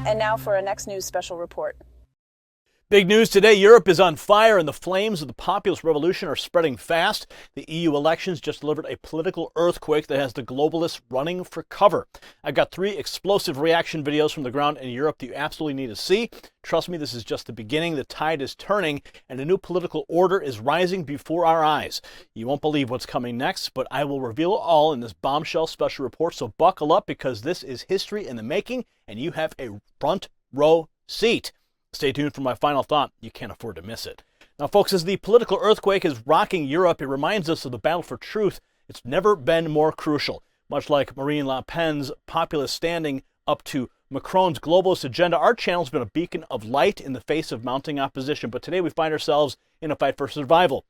And now for our next news special report. Big news today. Europe is on fire and the flames of the populist revolution are spreading fast. The EU elections just delivered a political earthquake that has the globalists running for cover. I've got 3 explosive reaction videos from the ground in Europe that you absolutely need to see. Trust me, this is just the beginning. The tide is turning and a new political order is rising before our eyes. You won't believe what's coming next, but I will reveal it all in this bombshell special report. So buckle up because this is history in the making and you have a front row seat. Stay tuned for my final thought. You can't afford to miss it. Now, folks, as the political earthquake is rocking Europe, it reminds us of the battle for truth. It's never been more crucial. Much like Marine Le Pen's populist standing up to Macron's globalist agenda, our channel's been a beacon of light in the face of mounting opposition. But today we find ourselves in a fight for survival.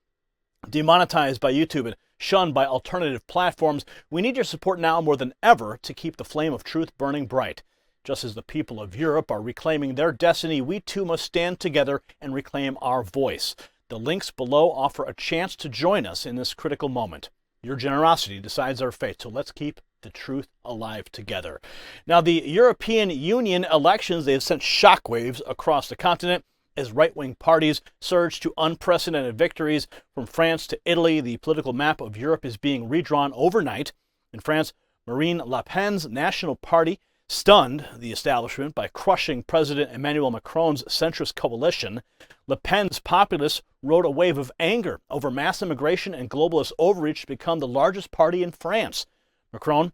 Demonetized by YouTube and shunned by alternative platforms, we need your support now more than ever to keep the flame of truth burning bright. Just as the people of Europe are reclaiming their destiny, we too must stand together and reclaim our voice. The links below offer a chance to join us in this critical moment. Your generosity decides our fate, so let's keep the truth alive together. Now, the European Union elections, they have sent shockwaves across the continent as right-wing parties surge to unprecedented victories. From France to Italy, the political map of Europe is being redrawn overnight. In France, Marine Le Pen's National Party stunned the establishment by crushing President Emmanuel Macron's centrist coalition. Le Pen's populists rode a wave of anger over mass immigration and globalist overreach to become the largest party in France. Macron,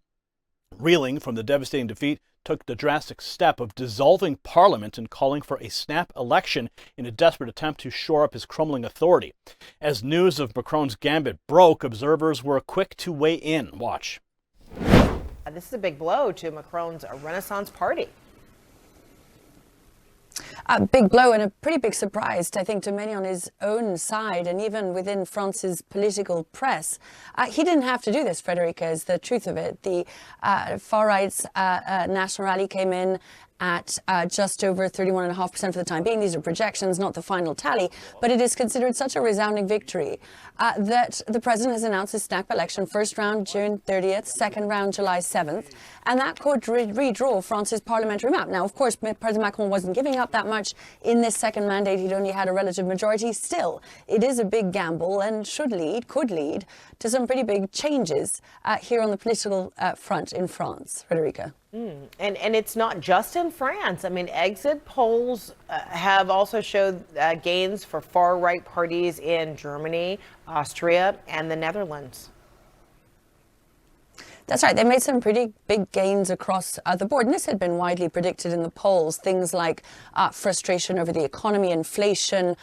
reeling from the devastating defeat, took the drastic step of dissolving parliament and calling for a snap election in a desperate attempt to shore up his crumbling authority. As news of Macron's gambit broke, observers were quick to weigh in. Watch. This is a big blow to Macron's Renaissance party. A big blow and a pretty big surprise, I think, to many on his own side and even within France's political press. He didn't have to do this, Frederica, is the truth of it. The far-right's National Rally came in at just over 31.5% for the time being. These are projections, not the final tally, but it is considered such a resounding victory that the president has announced a snap election, first round June 30th, second round July 7th, and that could redraw France's parliamentary map. Now, of course, President Macron wasn't giving up that much in this second mandate. He'd only had a relative majority. Still, it is a big gamble and could lead to some pretty big changes here on the political front in France. Frederica. And it's not just in France. I mean, exit polls have also showed gains for far-right parties in Germany, Austria, and the Netherlands. That's right. They made some pretty big gains across the board. And this had been widely predicted in the polls. Things like frustration over the economy, inflation,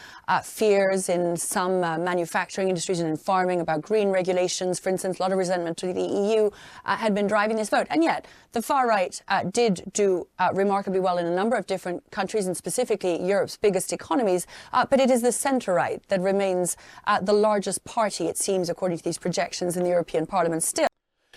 fears in some manufacturing industries and in farming about green regulations. For instance, a lot of resentment to the EU had been driving this vote. And yet the far right did do remarkably well in a number of different countries and specifically Europe's biggest economies. But it is the centre right that remains the largest party, it seems, according to these projections in the European Parliament still.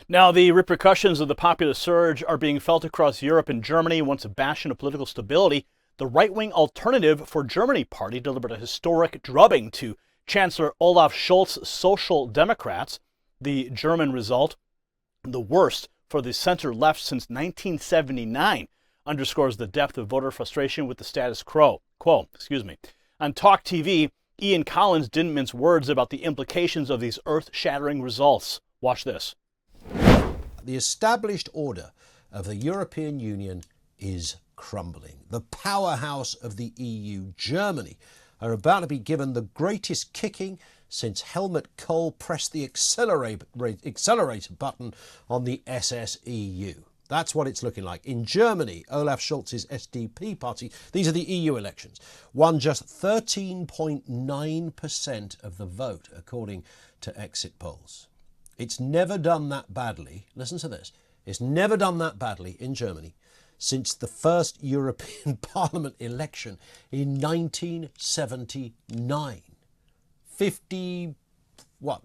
Now, the repercussions of the populist surge are being felt across Europe and Germany. Once a bastion of political stability, the right-wing Alternative for Germany party delivered a historic drubbing to Chancellor Olaf Scholz's Social Democrats. The German result, the worst for the center-left since 1979, underscores the depth of voter frustration with the status quo. On Talk TV, Ian Collins didn't mince words about the implications of these earth-shattering results. Watch this. The established order of the European Union is crumbling. The powerhouse of the EU, Germany, are about to be given the greatest kicking since Helmut Kohl pressed the accelerator button on the SSEU. That's what it's looking like. In Germany, Olaf Scholz's SDP party, these are the EU elections, won just 13.9% of the vote, according to exit polls. It's never done that badly, listen to this, it's never done that badly in Germany since the first European Parliament election in 1979.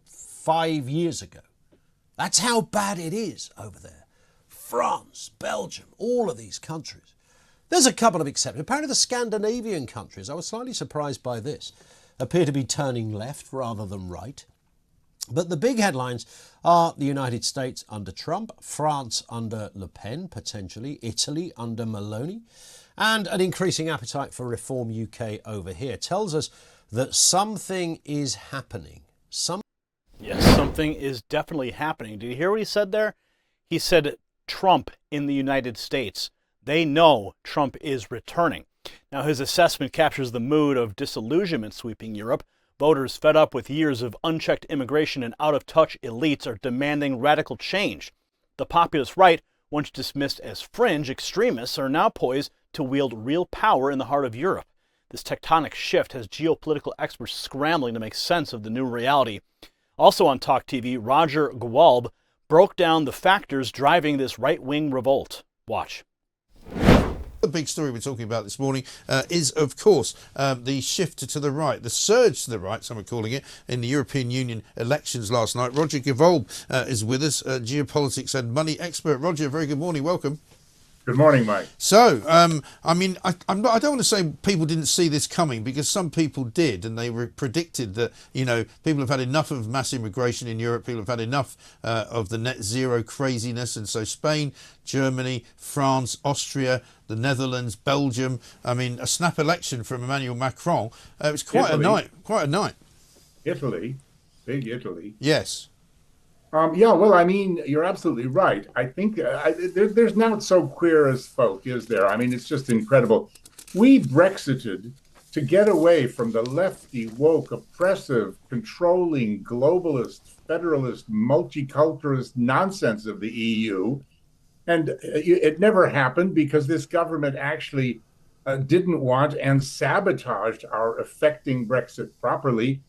5 years ago. That's how bad it is over there. France, Belgium, all of these countries. There's a couple of exceptions. Apparently the Scandinavian countries, I was slightly surprised by this, appear to be turning left rather than right. But the big headlines are the United States under Trump, France under Le Pen, potentially, Italy under Meloni, and an increasing appetite for Reform UK over here. Tells us that something is happening. Yes, something is definitely happening. Did you hear what he said there? He said Trump in the United States. They know Trump is returning. Now, his assessment captures the mood of disillusionment sweeping Europe. Voters fed up with years of unchecked immigration and out-of-touch elites are demanding radical change. The populist right, once dismissed as fringe extremists, are now poised to wield real power in the heart of Europe. This tectonic shift has geopolitical experts scrambling to make sense of the new reality. Also on Talk TV, Roger Gewalb broke down the factors driving this right-wing revolt. Watch. The big story we're talking about this morning is, of course, the shift to the right, the surge to the right, some are calling it, in the European Union elections last night. Roger Gewalb is with us, geopolitics and money expert. Roger, very good morning. Welcome. Good morning, Mike. So, I mean, I don't want to say people didn't see this coming, because some people did, and they predicted that, you know, people have had enough of mass immigration in Europe, people have had enough of the net zero craziness, and so Spain, Germany, France, Austria, the Netherlands, Belgium, I mean, a snap election from Emmanuel Macron. It was quite a night. Italy, big Italy. Yes. Yeah, well, I mean, you're absolutely right. I think there's not so queer as folk, is there? I mean, it's just incredible. We Brexited to get away from the lefty, woke, oppressive, controlling, globalist, federalist, multiculturalist nonsense of the EU. And it never happened because this government actually didn't want and sabotaged our effecting Brexit properly,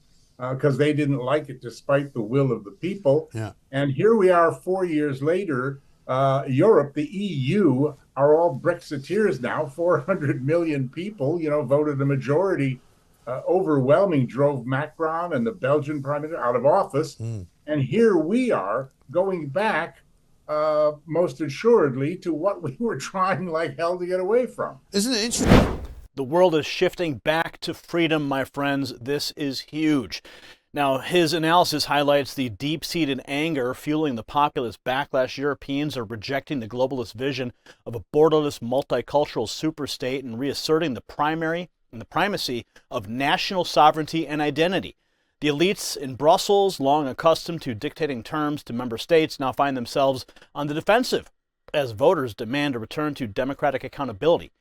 because they didn't like it despite the will of the people. Yeah. And here we are 4 years later, Europe, the EU, are all Brexiteers now. 400 million people, you know, voted a majority, overwhelming, drove Macron and the Belgian prime minister out of office. And here we are going back, most assuredly, to what we were trying like hell to get away from. Isn't it interesting? The world is shifting back to freedom, my friends. This is huge. Now, his analysis highlights the deep-seated anger fueling the populist backlash. Europeans are rejecting the globalist vision of a borderless multicultural superstate and reasserting the primacy of national sovereignty and identity. The elites in Brussels, long accustomed to dictating terms to member states, now find themselves on the defensive as voters demand a return to democratic accountability.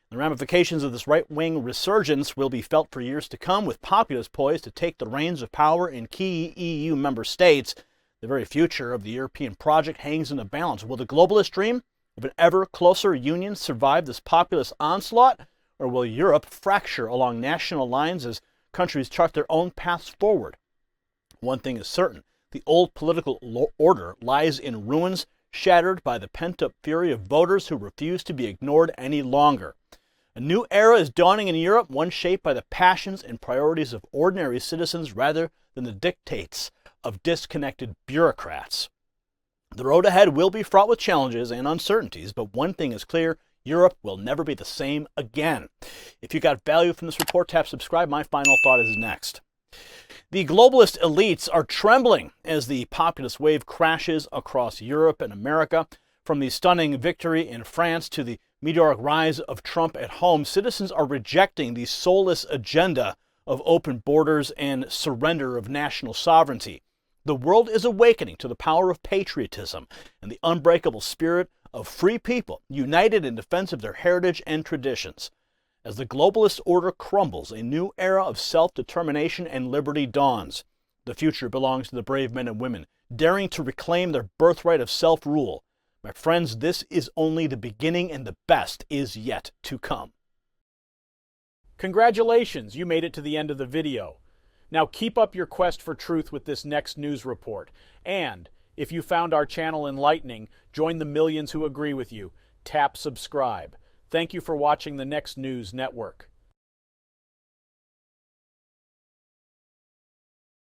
The ramifications of this right-wing resurgence will be felt for years to come, with populists poised to take the reins of power in key EU member states. The very future of the European project hangs in the balance. Will the globalist dream of an ever closer union survive this populist onslaught, or will Europe fracture along national lines as countries chart their own paths forward? One thing is certain: the old political order lies in ruins, shattered by the pent-up fury of voters who refuse to be ignored any longer. A new era is dawning in Europe, one shaped by the passions and priorities of ordinary citizens rather than the dictates of disconnected bureaucrats. The road ahead will be fraught with challenges and uncertainties, but one thing is clear: Europe will never be the same again. If you got value from this report, tap subscribe. My final thought is next. The globalist elites are trembling as the populist wave crashes across Europe and America. From the stunning victory in France to the meteoric rise of Trump at home, citizens are rejecting the soulless agenda of open borders and surrender of national sovereignty. The world is awakening to the power of patriotism and the unbreakable spirit of free people united in defense of their heritage and traditions. As the globalist order crumbles, a new era of self-determination and liberty dawns. The future belongs to the brave men and women daring to reclaim their birthright of self-rule. My friends, this is only the beginning, and the best is yet to come. Congratulations, you made it to the end of the video. Now keep up your quest for truth with this next news report. And if you found our channel enlightening, join the millions who agree with you. Tap subscribe. Thank you for watching the Next News Network.